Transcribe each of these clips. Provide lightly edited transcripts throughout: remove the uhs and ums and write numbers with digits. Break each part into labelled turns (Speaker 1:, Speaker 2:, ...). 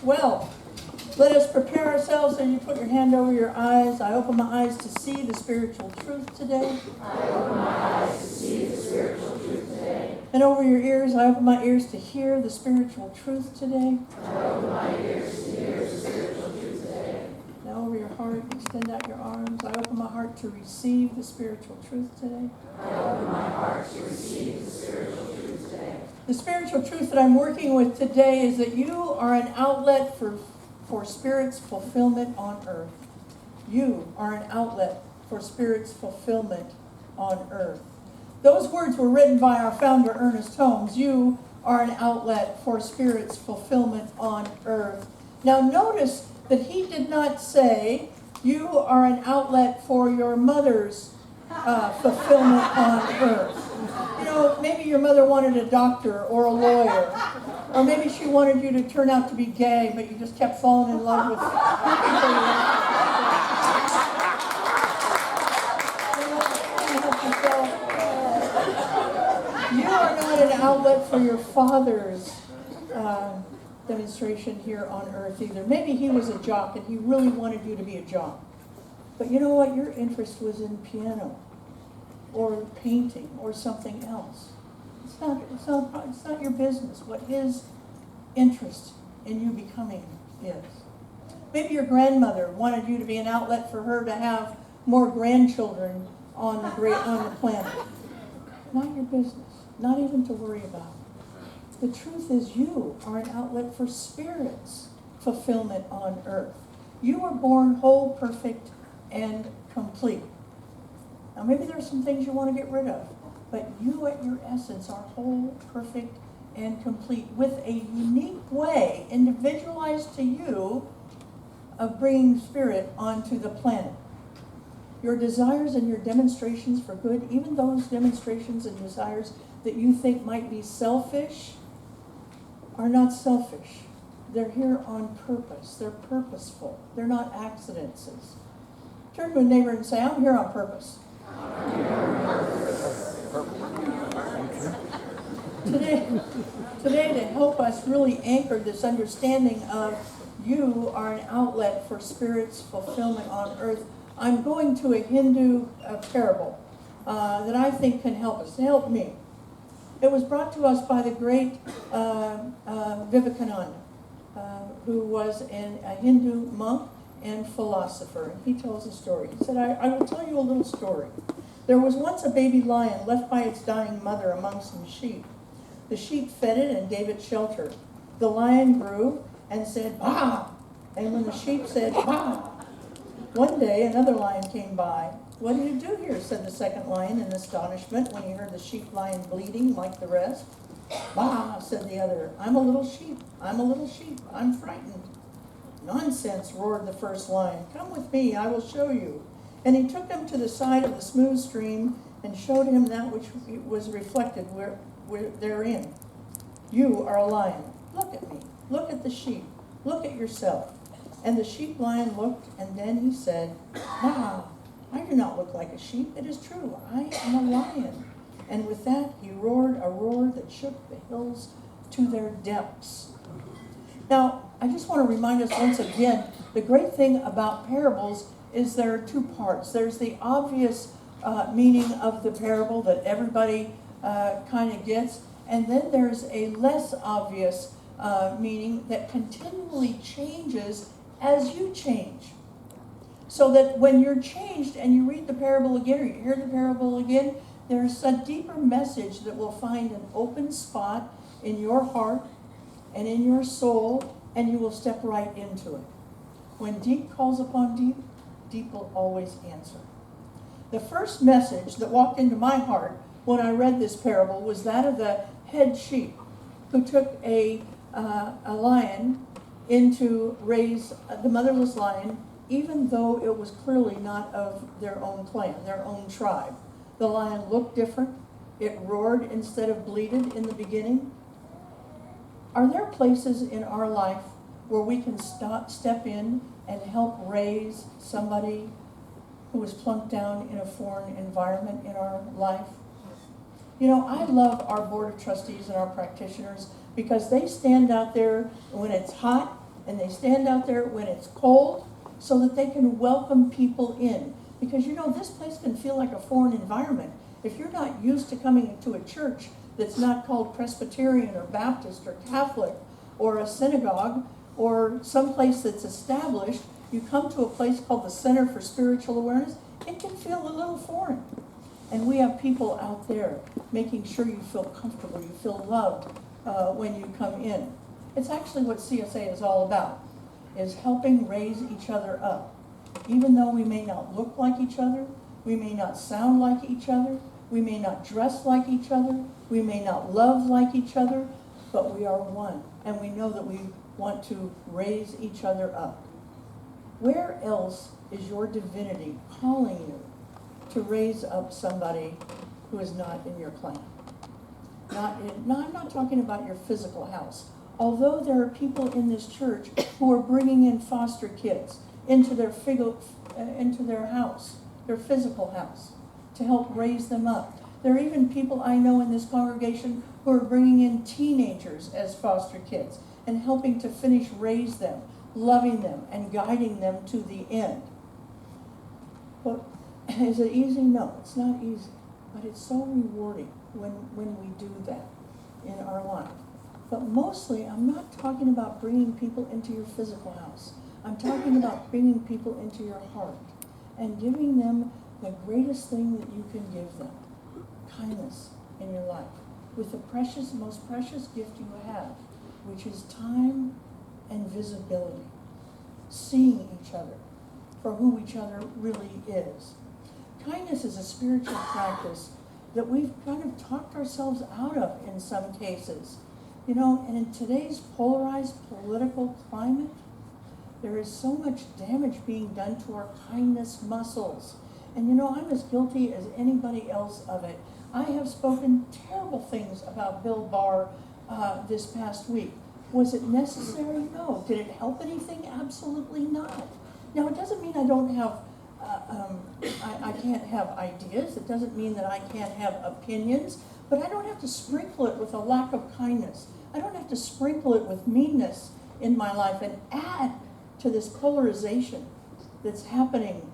Speaker 1: Well, let us prepare ourselves, and you put your hand over your eyes. I open my eyes to see the spiritual truth today.
Speaker 2: I open my eyes to see the spiritual truth today.
Speaker 1: And over your ears, I open my ears to hear the spiritual truth today.
Speaker 2: I open my ears to hear the spiritual truth today.
Speaker 1: Now over your heart, extend out your arms. I open my heart to receive the spiritual truth today.
Speaker 2: I open my heart to receive the spiritual truth today.
Speaker 1: The spiritual truth that I'm working with today is that you are an outlet for Spirit's fulfillment on earth. You are an outlet for Spirit's fulfillment on earth. Those words were written by our founder, Ernest Holmes. You are an outlet for Spirit's fulfillment on earth. Now notice that he did not say, you are an outlet for your mother's fulfillment on earth. You know, maybe your mother wanted a doctor or a lawyer, or maybe she wanted you to turn out to be gay, but you just kept falling in love with You are not an outlet for your father's demonstration here on earth either. Maybe he was a jock and he really wanted you to be a jock. But you know what? Your interest was in piano or painting or something else. It's not your business what his interest in you becoming is. Maybe your grandmother wanted you to be an outlet for her to have more grandchildren on the planet. Not your business. Not even to worry about. The truth is you are an outlet for Spirit's fulfillment on earth. You were born whole, perfect, and complete. Now maybe there's some things you want to get rid of, but you at your essence are whole, perfect, and complete with a unique way, individualized to you, of bringing Spirit onto the planet. Your desires and your demonstrations for good, even those demonstrations and desires that you think might be selfish, are not selfish. They're here on purpose. They're purposeful. They're not accidents. Turn to a neighbor and say, I'm here on purpose. Today, to help us really anchor this understanding of you are an outlet for Spirit's fulfillment on earth, I'm going to a Hindu parable that I think can help us, help me. It was brought to us by the great Vivekananda, who was a Hindu monk and philosopher. And he tells a story. He said, I will tell you a little story. There was once a baby lion left by its dying mother among some sheep. The sheep fed it and gave it shelter. The lion grew and said, bah! And when the sheep said, bah! One day another lion came by. What do you do here? Said the second lion in astonishment when he heard the sheep lying bleeding like the rest. Bah! Said the other. I'm a little sheep. I'm a little sheep. I'm frightened. Nonsense, roared the first lion. Come with me, I will show you. And he took him to the side of the smooth stream and showed him that which was reflected therein. You are a lion. Look at me. Look at the sheep. Look at yourself. And the sheep lion looked, and then he said, Nah, I do not look like a sheep. It is true. I am a lion. And with that, he roared a roar that shook the hills to their depths. Now, I just want to remind us once again, the great thing about parables is there are two parts. There's the obvious meaning of the parable that everybody kind of gets, and then there's a less obvious meaning that continually changes as you change. So that when you're changed and you read the parable again or you hear the parable again, there's a deeper message that will find an open spot in your heart and in your soul, and you will step right into it. When deep calls upon deep, deep will always answer. The first message that walked into my heart when I read this parable was that of the head sheep who took a lion in to raise the motherless lion, even though it was clearly not of their own clan, their own tribe. The lion looked different. It roared instead of bleated in the beginning. Are there places in our life where we can step in and help raise somebody who was plunked down in a foreign environment in our life? You know, I love our board of trustees and our practitioners because they stand out there when it's hot And they stand out there when it's cold so that they can welcome people in. Because this place can feel like a foreign environment. If you're not used to coming to a church that's not called Presbyterian or Baptist or Catholic or a synagogue or someplace that's established, you come to a place called the Center for Spiritual Awareness, it can feel a little foreign. And we have people out there making sure you feel comfortable, you feel loved when you come in. It's actually what CSA is all about, is helping raise each other up. Even though we may not look like each other, we may not sound like each other, we may not dress like each other, we may not love like each other, but we are one. And we know that we want to raise each other up. Where else is your divinity calling you to raise up somebody who is not in your clan? I'm not talking about your physical house. Although there are people in this church who are bringing in foster kids into their house, their physical house, to help raise them up. There are even people I know in this congregation who are bringing in teenagers as foster kids and helping to raise them, loving them, and guiding them to the end. But is it easy? No, it's not easy. But it's so rewarding when we do that in our life. But mostly, I'm not talking about bringing people into your physical house. I'm talking about bringing people into your heart and giving them the greatest thing that you can give them, kindness in your life, with the most precious gift you have, which is time and visibility, seeing each other for who each other really is. Kindness is a spiritual practice that we've kind of talked ourselves out of in some cases. And in today's polarized political climate, there is so much damage being done to our kindness muscles. And I'm as guilty as anybody else of it. I have spoken terrible things about Bill Barr this past week. Was it necessary? No. Did it help anything? Absolutely not. Now, it doesn't mean I don't have, I can't have ideas. It doesn't mean that I can't have opinions. But I don't have to sprinkle it with a lack of kindness. I don't have to sprinkle it with meanness in my life and add to this polarization that's happening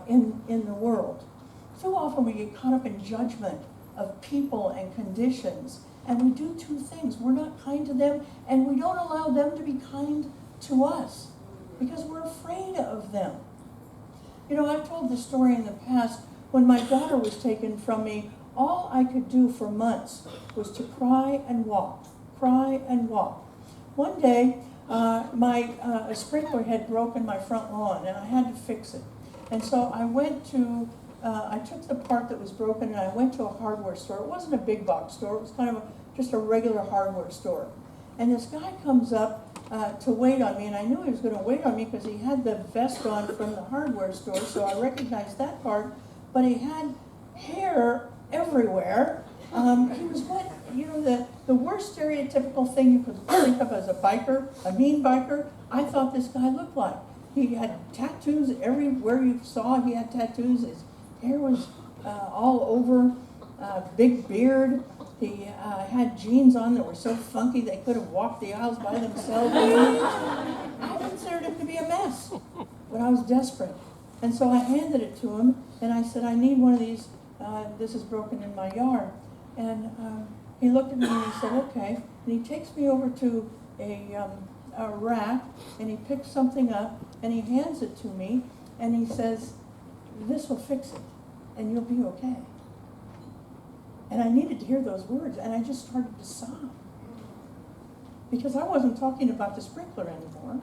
Speaker 1: in the world. So often we get caught up in judgment of people and conditions, and we do two things. We're not kind to them, and we don't allow them to be kind to us because we're afraid of them. I've told this story in the past. When my daughter was taken from me, all I could do for months was to cry and walk. One day, a sprinkler had broken my front lawn, and I had to fix it. And so I took the part that was broken, and I went to a hardware store. It wasn't a big box store. It was kind of just a regular hardware store. And this guy comes up to wait on me, and I knew he was going to wait on me because he had the vest on from the hardware store, so I recognized that part. But he had hair everywhere. He was what, the worst stereotypical thing you could think of as a biker, a mean biker. I thought this guy looked like. He had tattoos everywhere you saw. He had tattoos. His hair was all over, big beard. He had jeans on that were so funky they could have walked the aisles by themselves. I considered him to be a mess, but I was desperate. And so I handed it to him, and I said, I need one of these. This is broken in my yard. And he looked at me and he said, okay. And he takes me over to a rack, and he picks something up, and he hands it to me, and he says, this will fix it, and you'll be okay. And I needed to hear those words, and I just started to sob. Because I wasn't talking about the sprinkler anymore.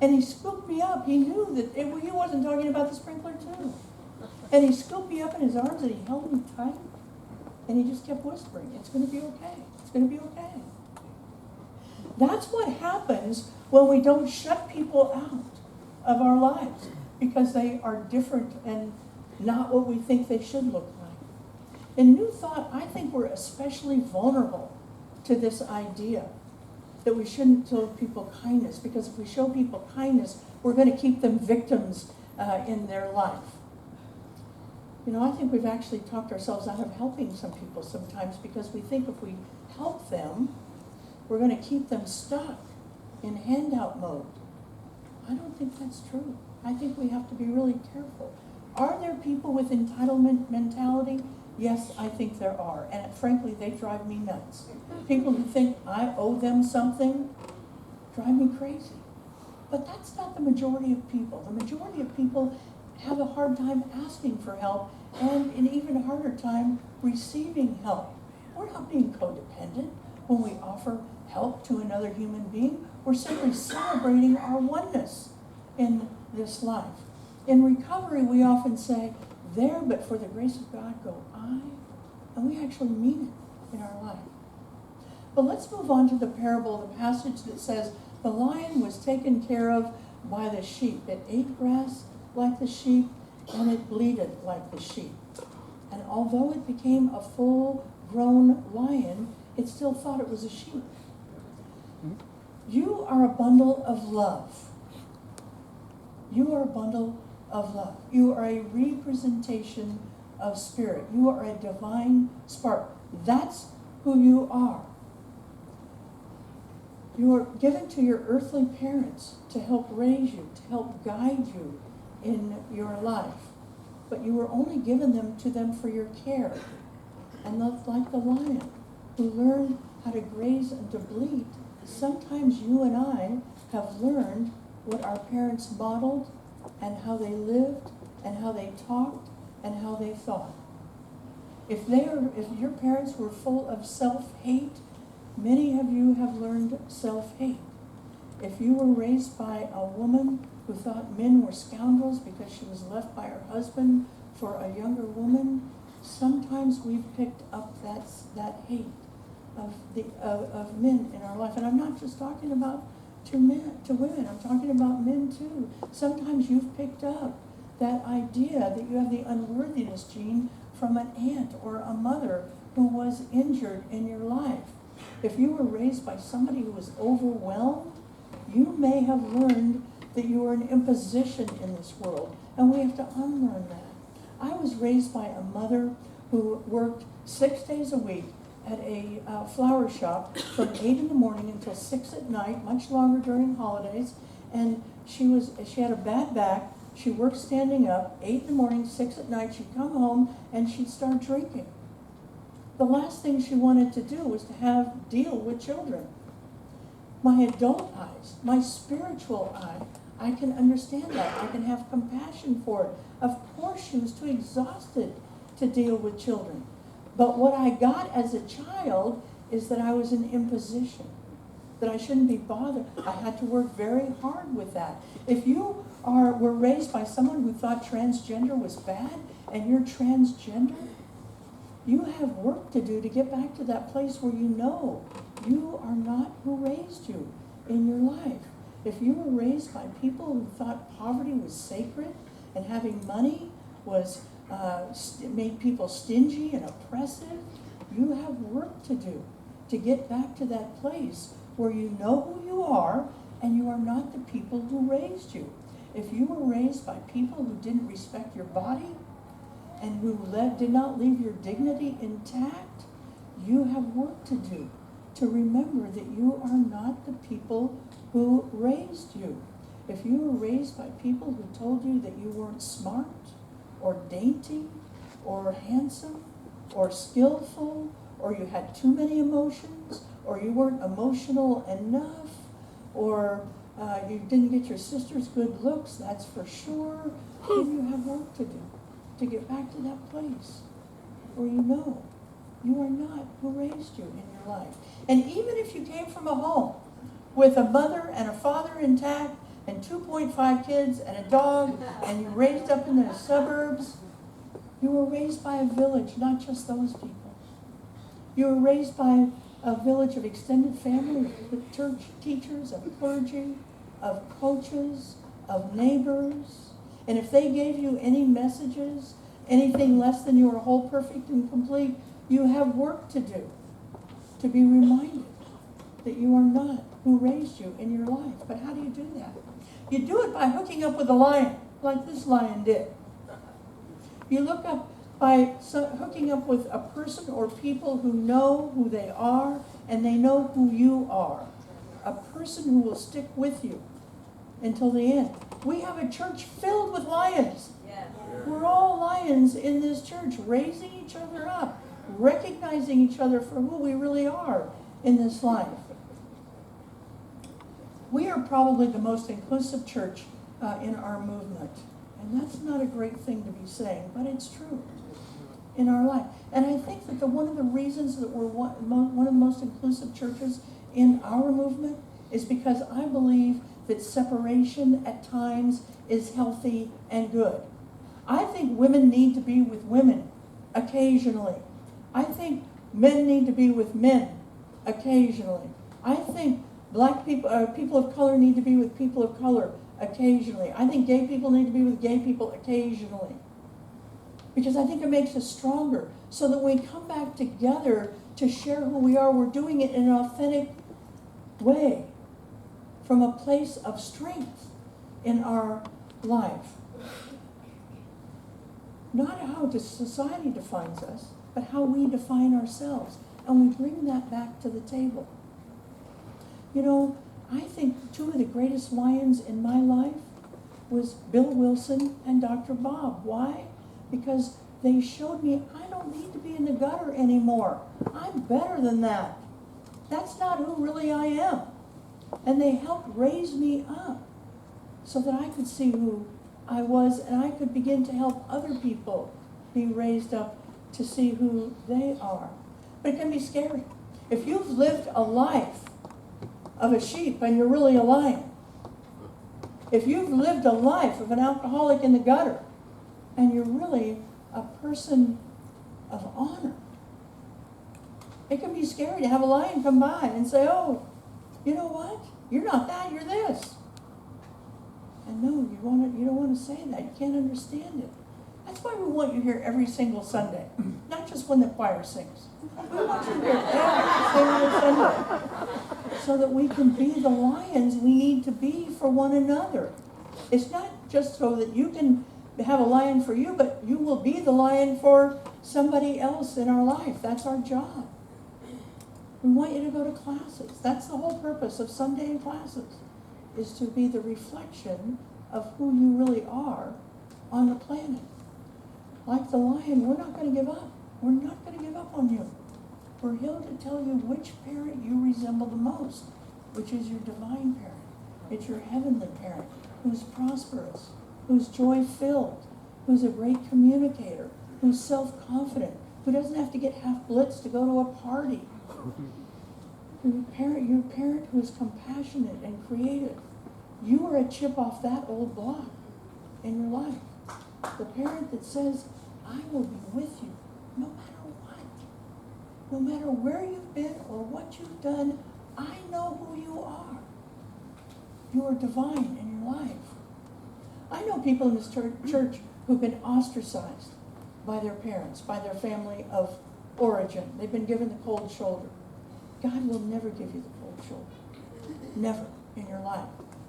Speaker 1: And he scooped me up. He knew that he wasn't talking about the sprinkler too. And he scooped me up in his arms, and he held me tight. And he just kept whispering, it's going to be okay. It's going to be okay. That's what happens when we don't shut people out of our lives because they are different and not what we think they should look like. In New Thought, I think we're especially vulnerable to this idea that we shouldn't show people kindness, because if we show people kindness, we're going to keep them victims in their life. I think we've actually talked ourselves out of helping some people sometimes because we think if we help them, we're going to keep them stuck in handout mode. I don't think that's true. I think we have to be really careful. Are there people with entitlement mentality? Yes, I think there are. And frankly, they drive me nuts. People who think I owe them something drive me crazy. But that's not the majority of people. The majority of people have a hard time asking for help and an even harder time receiving help. We're not being codependent when we offer help to another human being. We're simply celebrating our oneness in this life. In recovery, we often say, there, but for the grace of God go I, and we actually mean it in our life. But let's move on to the parable, the passage that says, the lion was taken care of by the sheep. It ate grass like the sheep, and it bleated like the sheep. And although it became a full-grown lion, it still thought it was a sheep. You are a bundle of love. You are a bundle of love. You are a representation of spirit. You are a divine spark. That's who you are. You are given to your earthly parents to help raise you, to help guide you in your life. But you were only given to them for your care. And like the lion who learned how to graze and to bleat, sometimes you and I have learned what our parents modeled and how they lived and how they talked and how they thought. If your parents were full of self-hate, many of you have learned self-hate. If you were raised by a woman who thought men were scoundrels because she was left by her husband for a younger woman, sometimes we've picked up that hate of men in our life. And I'm not just talking about to women, I'm talking about men too. Sometimes you've picked up that idea that you have the unworthiness gene from an aunt or a mother who was injured in your life. If you were raised by somebody who was overwhelmed, you may have learned that you are an imposition in this world, and we have to unlearn that. I was raised by a mother who worked 6 days a week at a flower shop from 8 in the morning until 6 at night, much longer during holidays, and she had a bad back. She worked standing up, 8 in the morning, 6 at night. She'd come home and she'd start drinking. The last thing she wanted to do was to deal with children. My adult eyes, my spiritual eye, I can understand that. I can have compassion for it. Of course, she was too exhausted to deal with children. But what I got as a child is that I was an imposition, that I shouldn't be bothered. I had to work very hard with that. If you were raised by someone who thought transgender was bad and you're transgender, you have work to do to get back to that place where you know you are not who raised you in your life. If you were raised by people who thought poverty was sacred and having money was made people stingy and oppressive, you have work to do to get back to that place where you know who you are and you are not the people who raised you. If you were raised by people who didn't respect your body and who did not leave your dignity intact, you have work to do to remember that you are not the people who raised you. If you were raised by people who told you that you weren't smart or dainty or handsome or skillful, or you had too many emotions, or you weren't emotional enough, or you didn't get your sister's good looks, that's for sure, then you have work to do to get back to that place where you know you are not who raised you in your life. And even if you came from a home with a mother and a father intact and 2.5 kids and a dog, and you raised up in the suburbs, you were raised by a village, not just those people. You were raised by a village of extended family, with church teachers, of clergy, of coaches, of neighbors. And if they gave you any messages, anything less than you are whole, perfect, and complete, you have work to do to be reminded that you are not who raised you in your life. But how do you do that? You do it by hooking up with a lion, like this lion did. You look up by hooking up with a person or people who know who they are and they know who you are. a person who will stick with you until the end. We have a church filled with lions.
Speaker 2: Yes.
Speaker 1: We're all lions in this church, raising each other up, recognizing each other for who we really are in this life. We are probably the most inclusive church in our movement. And that's not a great thing to be saying, but it's true in our life. And I think that one of the reasons that we're one of the most inclusive churches in our movement is because I believe that separation at times is healthy and good. I think women need to be with women occasionally. I think men need to be with men occasionally. I think black people, people of color need to be with people of color occasionally. I think gay people need to be with gay people occasionally. Because I think it makes us stronger. So that when we come back together to share who we are, we're doing it in an authentic way, from a place of strength in our life. Not how society defines us, but how we define ourselves. And we bring that back to the table. You know, I think two of the greatest lions in my life was Bill Wilson and Dr. Bob. Why? Because they showed me I don't need to be in the gutter anymore. I'm better than that. That's not who really I am. And they helped raise me up so that I could see who I was, and I could begin to help other people be raised up to see who they are. But it can be scary. If you've lived a life of a sheep and you're really a lion, if you've lived a life of an alcoholic in the gutter and you're really a person of honor, it can be scary to have a lion come by and say, oh, you know what? You're not that, you're this. And no, you don't want to say that. You can't understand it. That's why we want you here every single Sunday, not just when the choir sings. We want you here every single Sunday so that we can be the lions we need to be for one another. It's not just so that you can have a lion for you, but you will be the lion for somebody else in our life. That's our job. We want you to go to classes. That's the whole purpose of Sunday classes, is to be the reflection of who you really are on the planet. Like the lion, we're not going to give up. We're not going to give up on you. We're here to tell you which parent you resemble the most, which is your divine parent. It's your heavenly parent, who's prosperous, who's joy-filled, who's a great communicator, who's self-confident, who doesn't have to get half blitzed to go to a party. Your parent who's compassionate and creative. You are a chip off that old block in your life. The parent that says, I will be with you no matter what. No matter where you've been or what you've done, I know who you are. You are divine in your life. I know people in this church who've been ostracized by their parents, by their family of origin. They've been given the cold shoulder. God will never give you the cold shoulder. Never in your life.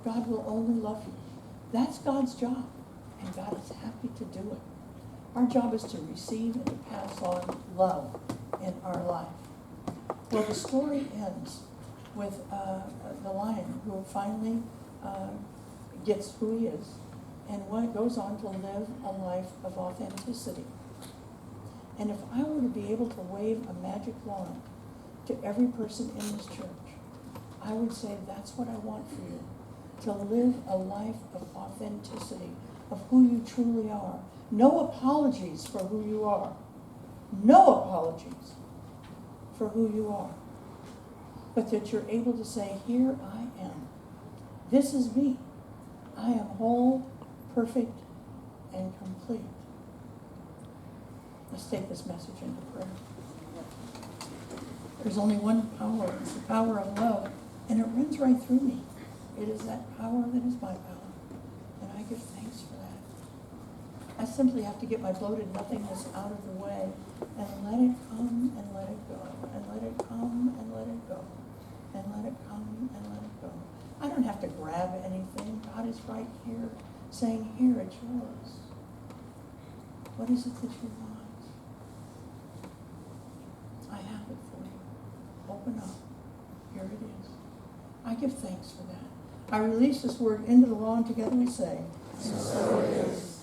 Speaker 1: God will only love you. That's God's job, and God is happy to do it. Our job is to receive and to pass on love in our life. Well, the story ends with the lion who finally gets who he is and goes on to live a life of authenticity. And if I were to be able to wave a magic wand to every person in this church, I would say that's what I want for you. To live a life of authenticity, of who you truly are. No apologies for who you are. No apologies for who you are. But that you're able to say, here I am. This is me. I am whole, perfect, and complete. Let's take this message into prayer. There's only one power. It's the power of love. And it runs right through me. It is that power that is my power. And I give thanks for that. I simply have to get my bloated nothingness out of the way and let it come and let it go. And let it come and let it go. And let it come and let it go. I don't have to grab anything. God is right here saying, here, it's yours. What is it that you want? I have it for you. Open up. Here it is. I give thanks for that. I release this word into the law, and together we say,
Speaker 2: And so it is.